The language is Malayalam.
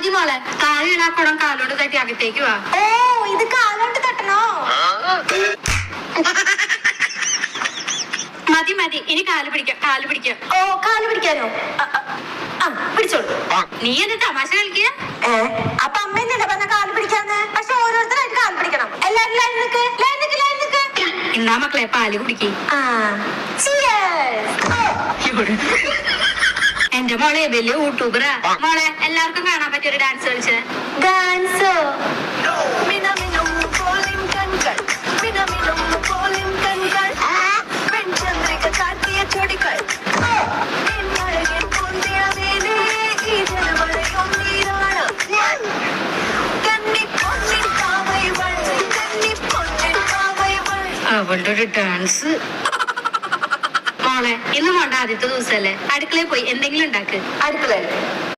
മതി മോളെ, താഴെയുള്ള ആ കുടം കാലോണ്ട് തട്ടി അകത്തേക്ക് വാ. ഓ, ഇത് കാലോണ്ട് തട്ടണോ? മതി മതി, ഇനി കാല് പിടിക്കാം. ഓ, കാല് പിടിക്കാനോ? പിടിച്ചോളൂ. നീ എന്ത് തമാശ കളിക്കുക? അപ്പൊ അമ്മ എന്നല്ലേ പറഞ്ഞ കാല് പിടിക്കാന്ന്? പക്ഷെ ഓരോരുത്തരായിട്ട് കാല് പിടിക്കണം. എല്ലാരും ലൈൻ നിക്ക്. എന്നാ മക്കളെ പാല് കുടിക്കേ. എന്റെ മോളെ വലിയ യൂട്യൂബറാ. മോളെ, എല്ലാവർക്കും കാണാൻ പറ്റിയൊരു ഡാൻസ് കളിച്ച്. ഡാൻസോ? അവളുടെ ഒരു ഡാൻസ്. മോളെ, ഇന്ന് മോണ്ട ആദ്യത്തെ ദിവസമല്ലേ, അടുക്കളയിൽ പോയി എന്തെങ്കിലും ഉണ്ടാക്ക്. അടുക്കള